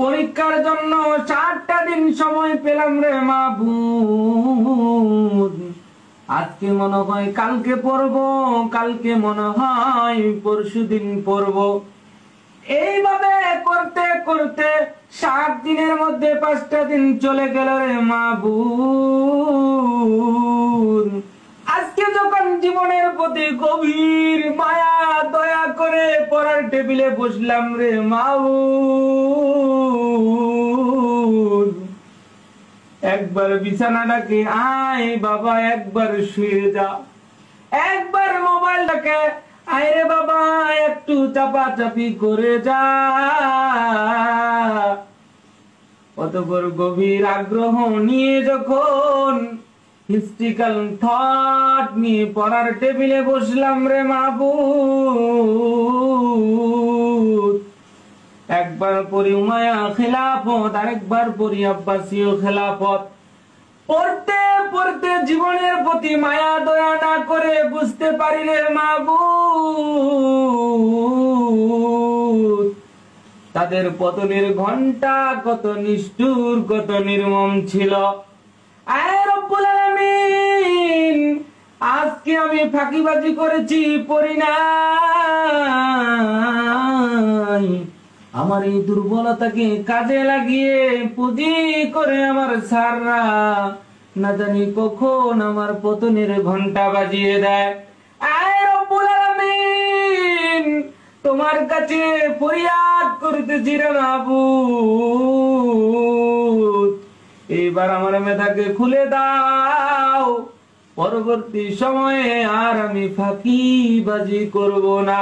পরীক্ষার জন্য 7টা দিন সময় পেলাম রে মাবুদ। আজকে মনে হয় কালকে পড়বো, কালকে মনে হয় পরশুদিন পড়বো। এইভাবে করতে করতে 7 দিনের মধ্যে 5টা দিন চলে গেল রে মাবুদ। আজকে যখন জীবনের প্রতি গভীর মায়া দয়া করে পড়ার টেবিলে বসলাম রে মাবুদ, একবার বিছানাটাকে আয় বাবা, একবার শুয়ে যা, একবার মোবাইলটাকে আয় রে বাবা একটু চাপাচাপি করে যা। অতঃপর গভীর আগ্রহ নিয়ে যখন হিস্ট্রিক্যাল থট নিয়ে পড়ার টেবিলে বসলাম রে মাবুদ, একবার পড়ি উমাইয়া খেলাফত, আরেকবার পড়ি আব্বাসীয় খেলাফত। পড়তে পড়তে জীবনের প্রতি মায়া দয়া না করে বুঝতে পারি রে মাবুদ, তাদের পতনের ঘন্টা কত নিষ্ঠুর, কত নির্মম ছিল। আয় রব্বুল আলামিন, আজকে আমি ফাঁকিবাজি করেছি, পড়ি নাই, আমার এই দুর্বলতাকে কাজে লাগিয়ে পুঁজি করে আমার সাররা না জানি কখন আমার পতনের ঘন্টা বাজিয়ে দেয়। আয় রব্বুল আলামিন, তোমার কাছে ফরিয়াদ করতেছি রে মাবুদ, এইবার আমার মেধাকে খুলে দাও, পরবর্তী সময়ে আর আমি ফাঁকিবাজি করব না।